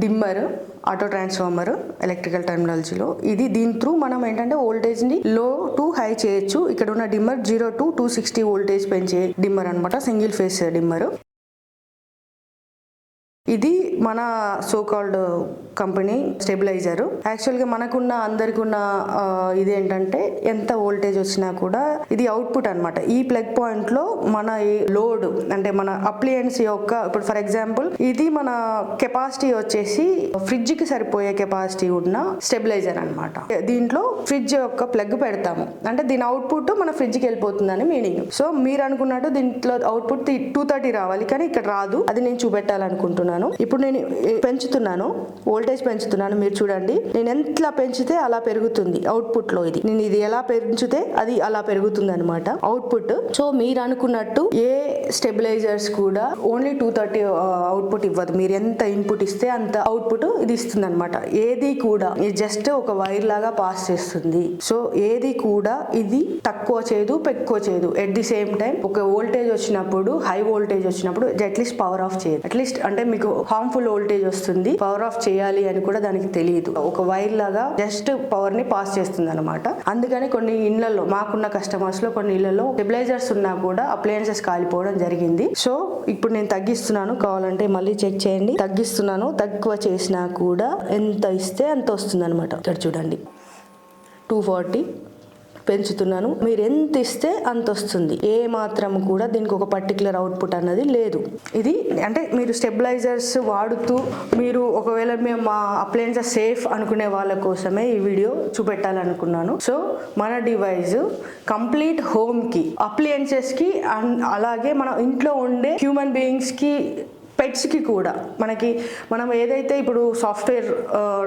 Dimmer, auto transformer electrical టెర్మినాలజీలో. ఇది దీని త్రూ మనం ఏంటంటే వోల్టేజ్ని లో టు హై చేయొచ్చు. ఇక్కడ ఉన్న డిమ్మర్ 0 to 260 వోల్టేజ్ పెంచే డిమ్మర్ అనమాట, సింగిల్ ఫేస్ డిమ్మర్. ఇది మన సో కాల్డ్ కంపెనీ స్టెబిలైజర్. యాక్చువల్గా మనకున్న అందరికి ఉన్న ఇదేంటంటే ఎంత వోల్టేజ్ వచ్చినా కూడా ఇది అవుట్పుట్ అనమాట. ఈ ప్లగ్ పాయింట్లో మన లోడ్ అంటే మన అప్లయన్స్ యొక్క, ఇప్పుడు ఫర్ ఎగ్జాంపుల్ ఇది మన కెపాసిటీ వచ్చేసి ఫ్రిడ్జ్కి సరిపోయే కెపాసిటీ ఉన్న స్టెబిలైజర్ అనమాట. దీంట్లో ఫ్రిడ్జ్ యొక్క ప్లగ్ పెడతాము అంటే దీని అవుట్పుట్ మన ఫ్రిడ్జ్కి వెళ్ళిపోతుందని మీనింగ్. సో మీరు అనుకున్నట్టు దీంట్లో అవుట్పుట్ 230 రావాలి, కానీ ఇక్కడ రాదు. అది నేను చూపెట్టాలనుకుంటున్నాను. ఇప్పుడు నేను పెంచుతున్నాను, వోల్టేజ్ పెంచుతున్నాను. మీరు చూడండి, నేను ఎంత పెంచితే అలా పెరుగుతుంది అవుట్పుట్ లో. నేను ఇది ఎలా పెంచితే అది అలా పెరుగుతుంది అనమాట అవుట్పుట్. సో మీరు అనుకున్నట్టు ఏ స్టెబిలైజర్స్ కూడా ఓన్లీ 230 అవుట్పుట్ ఇవ్వదు. మీరు ఎంత ఇన్పుట్ ఇస్తే అంత అవుట్పుట్ ఇది ఇస్తుంది అనమాట. ఏది కూడా జస్ట్ ఒక వైర్ లాగా పాస్ చేస్తుంది. సో ఏది కూడా ఇది తక్కువ చేయదు, ఎక్కువ చేయదు. ఎట్ ది సేమ్ టైం ఒక వోల్టేజ్ వచ్చినప్పుడు, హై వోల్టేజ్ వచ్చినప్పుడు అట్లీస్ట్ పవర్ ఆఫ్ చేయదు. అట్లీస్ట్ అంటే మీకు హార్మ్ఫుల్ వోల్టేజ్ వస్తుంది, పవర్ ఆఫ్ చేయాలి అని కూడా దానికి తెలియదు. ఒక వైర్ లాగా జస్ట్ పవర్ ని పాస్ చేస్తుంది అనమాట. అందుకని కొన్ని ఇళ్లలో, మాకున్న కస్టమర్స్ లో కొన్ని ఇళ్లలో స్టెబిలైజర్స్ ఉన్నా కూడా అప్లయన్సెస్ కాలిపోవడం జరిగింది. సో ఇప్పుడు నేను తగ్గిస్తున్నాను, కావాలంటే మళ్ళీ చెక్ చేయండి. తగ్గిస్తున్నాను, తక్కువ చేసినా కూడా ఎంత ఇస్తే అంత వస్తుంది అనమాట. ఇక్కడ చూడండి 240 పెంచుతున్నాను, మీరు ఎంత ఇస్తే అంత వస్తుంది. ఏ మాత్రం కూడా దీనికి ఒక పర్టికులర్ అవుట్పుట్ అన్నది లేదు. ఇది అంటే మీరు స్టెబిలైజర్స్ వాడుతూ మీరు ఒకవేళ మేము మా అప్లయన్సెస్ సేఫ్ అనుకునే వాళ్ళ కోసమే ఈ వీడియో చూపెట్టాలనుకున్నాను. సో మన డివైస్ కంప్లీట్ హోమ్కి, అప్లయన్సెస్కి, అలాగే మన ఇంట్లో ఉండే హ్యూమన్ బీయింగ్స్కి, పెట్స్కి కూడా, మనం ఏదైతే ఇప్పుడు సాఫ్ట్వేర్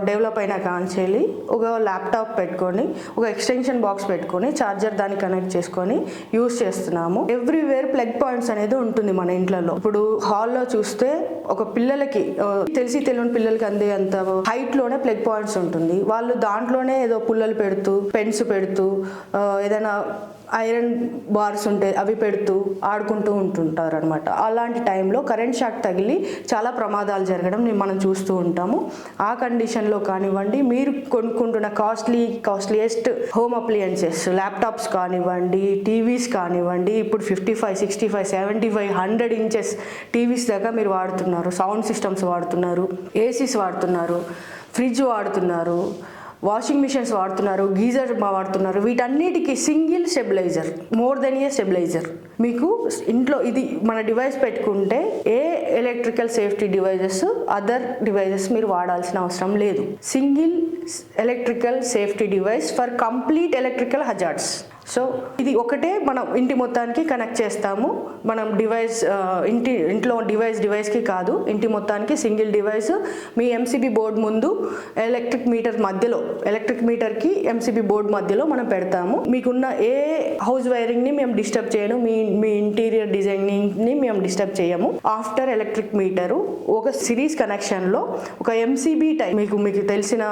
డెవలప్ అయినా కాంచేలి ఒక ల్యాప్టాప్ పెట్టుకొని, ఒక ఎక్స్టెన్షన్ బాక్స్ పెట్టుకొని, ఛార్జర్ దాన్ని కనెక్ట్ చేసుకొని యూజ్ చేస్తున్నాము. ఎవ్రీవేర్ ప్లగ్ పాయింట్స్ అనేది ఉంటుంది మన ఇంట్లో. ఇప్పుడు హాల్లో చూస్తే ఒక పిల్లలకి తెలియని పిల్లలకి అందే అంత హైట్ లోనే ప్లగ్ పాయింట్స్ ఉంటుంది. వాళ్ళు దాంట్లోనే ఏదో పుల్లలు పెడుతూ, పెన్స్ పెడుతూ, ఏదైనా ఐరన్ బార్స్ ఉంటే అవి పెడుతూ ఆడుకుంటూ ఉంటుంటారు అనమాట. అలాంటి టైంలో కరెంట్ షాక్ తగిలి చాలా ప్రమాదాలు జరగడం మనం చూస్తూ ఉంటాము. ఆ కండిషన్లో కానివ్వండి, మీరు కొనుక్కుంటున్న కాస్ట్లీయెస్ట్ హోమ్ అప్లయన్సెస్, ల్యాప్టాప్స్ కానివ్వండి, టీవీస్ కానివ్వండి, ఇప్పుడు 55, 65, 75, 100 ఇంచెస్ టీవీస్ దాకా మీరు వాడుతున్నారు, సౌండ్ సిస్టమ్స్ వాడుతున్నారు, ఏసీస్ వాడుతున్నారు, ఫ్రిడ్జ్ వాడుతున్నారు, వాషింగ్ మిషన్స్ వాడుతున్నారు, గీజర్ వాడుతున్నారు. వీటన్నిటికీ single stabiliser, more than a stabiliser. మీకు ఇంట్లో ఇది మన డివైస్ పెట్టుకుంటే a electrical safety devices, other devices మీరు వాడాల్సిన అవసరం లేదు. Single electrical safety device for complete electrical hazards. So ఇది ఒకటే మనం ఇంటి మొత్తానికి కనెక్ట్ చేస్తాము. మనం డివైస్ ఇంట్లో డివైస్కి కాదు, ఇంటి మొత్తానికి సింగిల్ డివైస్. మీ ఎంసీబీ బోర్డు ముందు ఎలక్ట్రిక్ మీటర్కి ఎంసీబీ బోర్డు మధ్యలో మనం పెడతాము. మీకున్న ఏ హౌస్ వైరింగ్ని మేము డిస్టర్బ్ చేయను, మీ ఇంటీరియర్ డిజైనింగ్ని మేము డిస్టర్బ్ చేయము. ఆఫ్టర్ ఎలక్ట్రిక్ మీటరు ఒక సిరీస్ కనెక్షన్లో ఒక ఎంసీబీ టైప్, మీకు తెలిసిన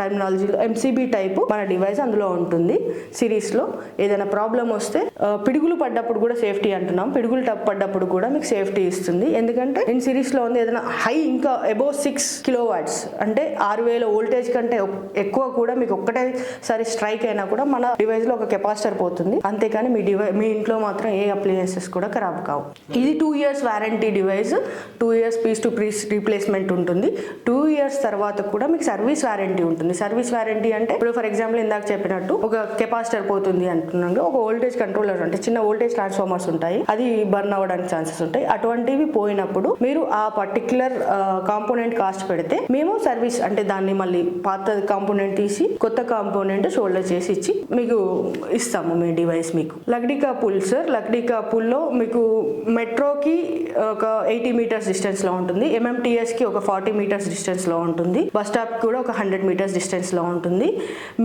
టెర్మినాలజీలో ఎంసీబీ టైప్ మన డివైస్ అందులో ఉంటుంది. సిరీస్లో ఏదైనా ప్రాబ్లం వస్తే పిడుగులు పడ్డప్పుడు కూడా సేఫ్టీ అంటున్నాం, పిడుగులు పడ్డప్పుడు కూడా మీకు సేఫ్టీ ఇస్తుంది. ఎందుకంటే ఇన్ సిరీస్లో ఉంది ఏదైనా హై, ఇంకా అబోవ్ 6 కిలోవాట్స్ అంటే 6000 వోల్టేజ్ కంటే ఎక్కువ కూడా మీకు ఒక్కటేసారి స్ట్రైక్ అయినా కూడా మన డివైస్లో ఒక కెపాసిటర్ పోతుంది. అంతేకాని మీ ఇంట్లో మాత్రం ఏ అప్లయన్సెస్ కూడా ఖరాబ్ కావు. ఇది 2 years warranty device, 2 years piece to piece replacement ఉంటుంది. 2 years తర్వాత కూడా మీకు సర్వీస్ వారంటీ ఉంటుంది. సర్వీస్ వారంటీ అంటే ఇప్పుడు ఫర్ ఎగ్జాంపుల్ ఇందాక చెప్పినట్టు ఒక కెపాసిటర్ పోతుంది అంటున్నాను, ఒక వోల్టేజ్ కంట్రోలర్ అంటే చిన్న వోల్టేజ్ ట్రాన్స్ఫార్మర్స్ ఉంటాయి, అది బర్న్ అవ్వడానికి ఛాన్సెస్ ఉంటాయి. అటువంటివి పోయినప్పుడు మీరు ఆ పర్టికులర్ కాంపోనెంట్ కాస్ట్ పెడితే మేము సర్వీస్ అంటే దాన్ని మళ్ళీ పాత కాంపోనెంట్ తీసి కొత్త కాంపోనెంట్ షోల్డర్ చేసి ఇచ్చి మీకు ఇస్తాము మీ డివైస్. మీకు లక్డికా పుల్ సార్, లక్డికా పుల్లో మీకు మెట్రోకి ఒక 80 meters డిస్టెన్స్ లో ఉంటుంది, ఎంఎంటీఎస్ కి ఒక 40 meters డిస్టెన్స్ లో ఉంటుంది, బస్ స్టాప్ కూడా ఒక 100 meters డిస్టెన్స్ లో ఉంటుంది,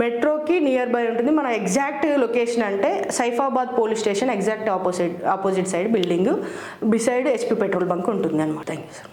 మెట్రోకి నియర్ బై ఉంటుంది. మన ఎగ్జాక్ట్ లొకేషన్ అంటే Saifabad police station exact opposite side building beside HP petrol bunk ఉంటుంది అనమాట. Thank you sir.